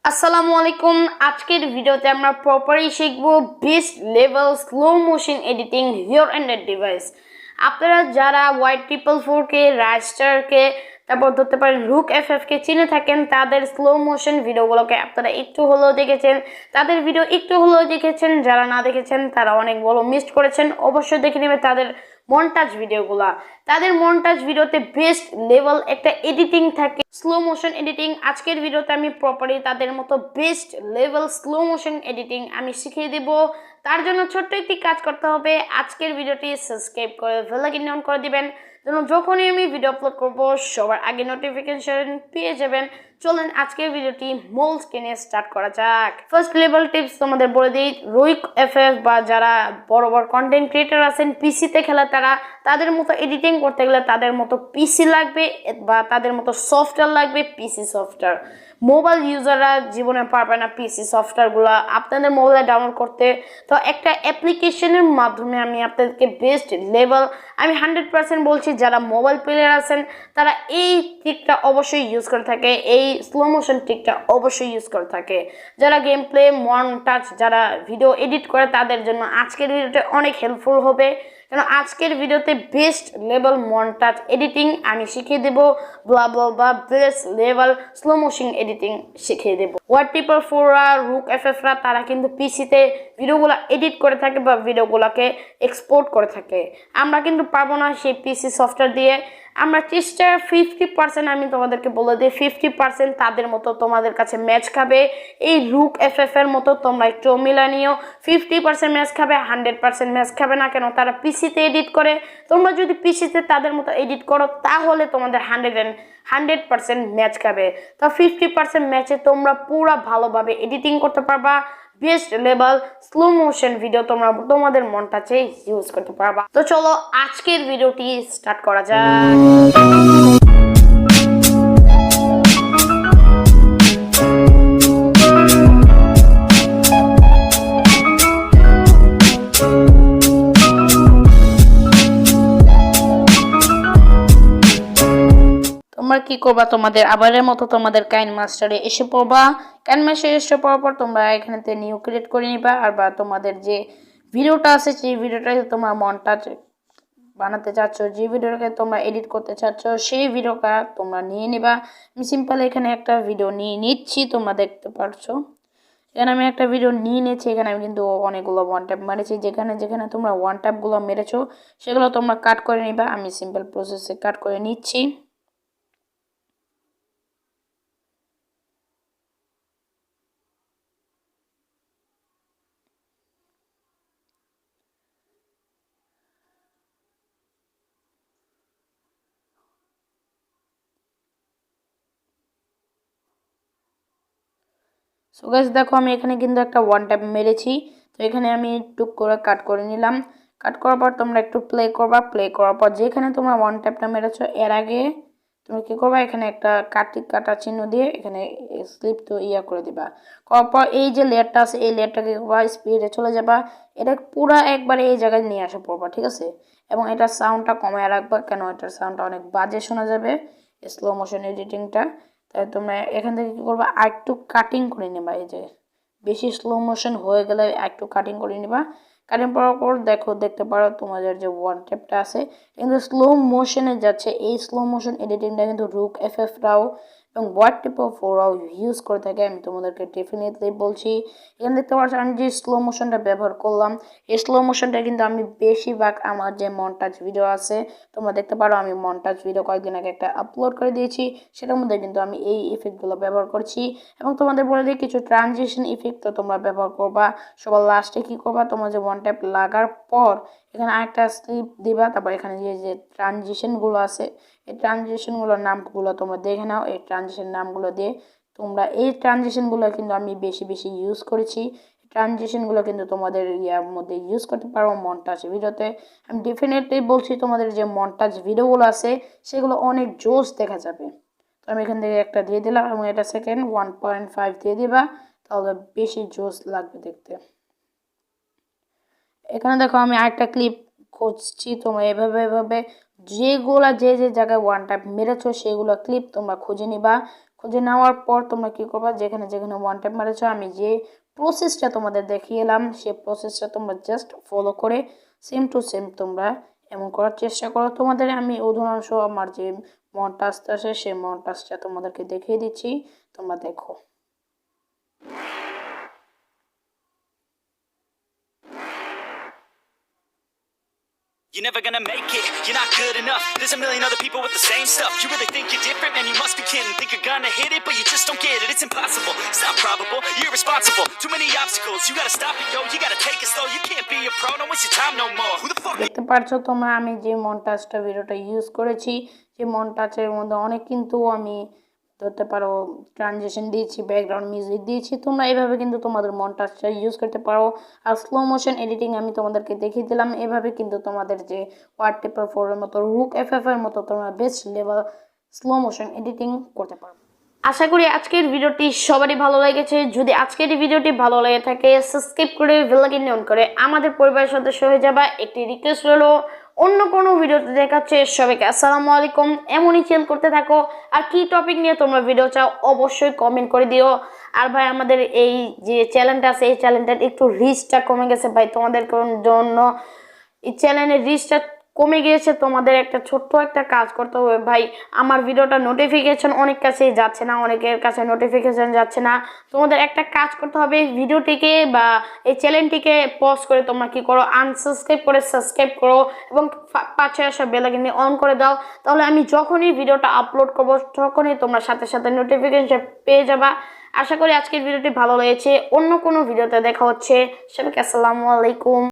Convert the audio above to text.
আসসালামু আলাইকুম। আজকের ভিডিওতে আমরা প্রপারলি শিখব best level slow motion editing here and device. আপনারা যারা Y444 কে রাস্টারকে তারপর ধরতে পারেন রুক কে চিনে থাকেন, তাদের স্লো মোশন ভিডিওগুলোকে আপনারা একটু হলেও দেখেছেন, তাদের ভিডিও একটু হলেও দেখেছেন। যারা না দেখেছেন তারা অনেক বড় মিস করেছেন। অবশ্যই দেখে নেবে তাদের মন্টাজ ভিডিওগুলা। তাদের মন্টাজ ভিডিওতে বেস্ট লেভেল একটা এডিটিং থাকে, স্লো মোশন এডিটিং। আজকের ভিডিওতে আমি প্রপারলি তাদের মতো best level slow motion editing আমি শিখিয়ে দেব। তার জন্য ছোট্ট একটি কাজ করতে হবে, আজকের ভিডিওটি সাবস্ক্রাইব করে বেল আইকন অন করে দিবেন, যেন যখনই আমি ভিডিও আপলোড করব সবার আগে নোটিফিকেশন পেয়ে যাবেন। চলেন আজকের ভিডিওটি মূল স্ক্রিনে স্টার্ট করা যাক। ফার্স্ট লেভেল টিপস তোমাদের বলে দিই, রুইক এফএফ বা যারা বড় বড় কন্টেন্ট ক্রিয়েটর আছেন পিসিতে খেলা, তাদের মতো এডিটিং করতে গেলে তাদের মতো পিসি লাগবে বা তাদের মতো সফটওয়্যার লাগবে, পিসি সফটওয়্যার। মোবাইল ইউজাররা জীবনে পারবে না পিসি সফটওয়্যারগুলো আপনাদের মোবাইলে ডাউনলোড করতে। তো একটা অ্যাপ্লিকেশনের মাধ্যমে আমি আপনাদেরকে বেস্ট লেভেল, আমি 100% বলছি, যারা মোবাইল প্লেয়ার আছেন তারা এই ট্রিকটা অবশ্যই ইউজ করে থাকে, এই স্লো মোশন ট্রিকটা অবশ্যই ইউজ করে থাকে। যারা গেম প্লে মনটাজ, যারা ভিডিও এডিট করে তাদের জন্য আজকের ভিডিওটা অনেক হেল্পফুল হবে, কারণ আজকের ভিডিওতে বেস্ট লেভেল মনটাজ এডিটিং আমি শিখিয়ে দেব, বা best level slow motion editing শিখিয়ে দেব। Y444রা রুক এফএফরা তারা কিন্তু পিসিতে ভিডিওগুলো এডিট করে থাকে বা ভিডিওগুলোকে এক্সপোর্ট করে থাকে। আমরা কিন্তু পারবো না সেই পিসি সফটওয়্যার দিয়ে। আমরা চেষ্টা 50%, আমি তোমাদেরকে বলে দিই 50% তাদের মতো তোমাদের কাছে ম্যাচ খাবে। এই রুক এফএফ এর মতো তোমরা একটু মিলা নিও, 50% ম্যাচ খাবে, 100% ম্যাচ খাবে না। কেন? তারা পিসিতে এডিট করে। তোমরা যদি পিসিতে তাদের মতো এডিট করো তাহলে তোমাদের 100% ম্যাচ খাবে। তো 50% ম্যাচে তোমরা পুরো ভালোভাবে এডিটিং করতে পারবা, best level slow motion video তোমরা তোমাদের মনটাচে ইউজ করতে পারবা। তো চলো আজকের ভিডিওটি স্টার্ট করা যাক। তোমরা কি করবা, তোমাদের আবারের মতো তোমাদের কাইনমাস্টারে এসে পড়বা। কাইনমাস্টারে এসে পড়ার পর তোমরা এখানেতে নিউ ক্রিয়েট করে নিবা, আর বা তোমাদের যে ভিডিওটা আছে সেই ভিডিওটা তোমরা মনটাজ বানাতে চাচ্ছ, যে ভিডিওটাকে তোমরা এডিট করতে চাচ্ছ সেই ভিডিওটা তোমরা নিয়ে নিবা। আমি সিম্পল এখানে একটা ভিডিও নিয়ে নিচ্ছি, তোমরা দেখতে পারছো এখানে আমি একটা ভিডিও নিয়ে নিয়েছি। এখানে আমি কিন্তু অনেকগুলো ওয়ান ট্যাপ মেরেছি, যেখানে যেখানে তোমরা ওয়ান ট্যাপগুলো মেরেছো সেগুলো তোমরা কাট করে নিবা। আমি সিম্পল প্রসেসে কাট করে নিচ্ছি। সো গাইস দেখো আমি এখানে কিন্তু একটা ওয়ান ট্যাপ মেরেছি। তো এখানে আমি টুক করে কাট করে নিলাম। কাট করার পর তোমরা একটু প্লে করবা, প্লে করার পর যেখানে তোমরা ওয়ান ট্যাপটা মেরেছো এর আগে তুমি কি করবা, এখানে একটা কাটা চিহ্ন দিয়ে এখানে স্লিপ তো করে দিবা। করার পর এই যে লেয়ারটা আছে এই লেয়ারটাকে স্পিডে চলে যাবা, এটা পুরো একবারে এই জায়গায় নিয়ে আসা পড়বা, ঠিক আছে? এবং এটা সাউন্ডটা কমায় রাখবা, কেন এটার সাউন্ডটা অনেক বাজে শোনা যাবে স্লো মোশন এডিটিংটা। তাই তোমরা এখান থেকে কি করবা, আরেকটু কাটিং করে নেবা। এই যে বেশি স্লো মোশন হয়ে গেলে একটু কাটিং করে নিবা। কাটিং করার পর দেখতে পারো তোমাদের যে ওয়ান ট্যাপটা আছে কিন্তু স্লো মোশনে যাচ্ছে। এই স্লো মোশন এডিটিংটা কিন্তু রুক এফএফরাও এবং Y444রাও ইউজ করে থাকে, আমি তোমাদেরকে ডেফিনেটলি বলছি। এখানে দেখতে পাচ্ছ আমি যে স্লো মোশনটা ব্যবহার করলাম, এই স্লো মোশনটা কিন্তু আমি বেশিরভাগ আমার যে মনটাজ ভিডিও আছে তোমরা দেখতে পারো, আমি মনটাজ ভিডিও কয়েকদিন আগে একটা আপলোড করে দিয়েছি, সেটার মধ্যে কিন্তু আমি এই ইফেক্টগুলো ব্যবহার করছি। এবং তোমাদের বলে দিই কিছু ট্রানজিশন ইফেক্ট তো তোমরা ব্যবহার করবা। সবার লাস্টে কি করবা, তোমরা যে ওয়ান ট্যাপ লাগার পর এখানে আরেকটা স্লিপ দিবা, তারপর এখানে যে ট্রানজিশনগুলো আছে এই ট্রানজিশনগুলোর নামগুলো তোমরা দেখে নাও। এই ট্রানজিশন নামগুলো দিয়ে তোমরা, এই ট্রানজিশনগুলো কিন্তু আমি বেশি বেশি ইউজ করেছি, ট্রানজিশনগুলো কিন্তু তোমাদের ইয়ার মধ্যে ইউজ করতে পারো মনটাজ ভিডিওতে। আমি ডেফিনেটলি বলছি তোমাদের যে মনটাজ ভিডিওগুলো আছে সেগুলো অনেক জোস দেখা যাবে। তো আমি এখান থেকে একটা দিয়ে দিলাম এবং এটা সেকেন্ড 1.5 দিয়ে দিবা, তাহলে বেশি জোস লাগবে দেখতে। এখানে দেখো আমি আরেকটা ক্লিপ খুঁজছি, তোমরা এভাবে যেগুলা যে জায়গায় ওয়ান ট্যাপ মেরেছো সেগুলো ক্লিপ তোমরা খুঁজে নিবা। খুঁজে নেওয়ার পর তোমরা কি করবা, যেখানে যেখানে ওয়ান ট্যাপ মেরেছো আমি যে প্রসেসটা তোমাদের দেখিয়ে এলাম সেই প্রসেসটা তোমরা জাস্ট ফলো করে সেম টু সেম তোমরা এমন করার চেষ্টা করো। তোমাদের আমি উদাহরণসহ আমার যে মন্টাজটা আছে সেই মন্টাজটা তোমাদেরকে দেখিয়ে দিচ্ছি, তোমরা দেখো। You're never gonna make it, you're not good enough. There's a million other people with the same stuff. You really think you're different? Man, you must be kidding. Think you're gonna hit it, but you just don't get it. It's impossible, it's not probable, you're irresponsible. Too many obstacles, you gotta stop it, yo. You gotta take it slow, you can't be a pro. Don't waste your time no more. Who the fuck? দেখতে পারছো তোমরা আমি যে মন্টাজটা ভিডিওটা use করেছি, যে মন্টাজের মধ্যে অনেক কিন্তু আমি ধরতে পারো ট্রানজিশন দিয়েছি, ব্যাকগ্রাউন্ড মিউজিক দিয়েছি। তোমরা এইভাবে কিন্তু তোমাদের মন্টাজটা ইউজ করতে পারো। আর স্লো মোশন এডিটিং আমি তোমাদেরকে দেখিয়ে দিলাম। এভাবে কিন্তু তোমাদের যে ওয়ার্ড টিপল ফোরের মতো রুক এফএফ এর মতো তোমরা best level slow motion editing করতে পারো। আশা করি আজকের ভিডিওটি সবারই ভালো লেগেছে। যদি আজকের এই ভিডিওটি ভালো লেগে থাকে সাবস্ক্রাইব করে বেল আইকন অন করে আমাদের পরিবারের সদস্য হয়ে যাবা। একটি রিকোয়েস্ট হলো অন্য কোনো ভিডিওতে দেখাচ্ছে সবাইকে আসসালামু আলাইকুম। এমনই চিল করতে থাকো। আর কি টপিক নিয়ে তোমরা ভিডিও চাও অবশ্যই কমেন্ট করে দিও। আর ভাই আমাদের এই যে চ্যানেলটা আছে এই চ্যানেলটার একটু রিচটা কমে গেছে ভাই, তোমাদের জন্য এই চ্যানেলের রিচটা কমে গিয়েছে। তোমাদের একটা ছোট্ট একটা কাজ করতে হবে ভাই, আমার ভিডিওটা নোটিফিকেশন অনেক কাছেই যাচ্ছে না, অনেকের কাছে নোটিফিকেশন যাচ্ছে না। তোমাদের একটা কাজ করতে হবে, ভিডিওটিকে বা এই চ্যানেলটিকে পজ করে তোমরা কি করো আনসাবস্ক্রাইব করে সাবস্ক্রাইব করো এবং পাশে আসা বেল আইকন অন করে দাও। তাহলে আমি যখনই ভিডিওটা আপলোড করবো তখনই তোমরা সাথে সাথে নোটিফিকেশন পেয়ে যাবা। আশা করি আজকের ভিডিওটি ভালো লেগেছে। অন্য কোনো ভিডিওতে দেখা হচ্ছে। সবাইকে আসসালামু আলাইকুম।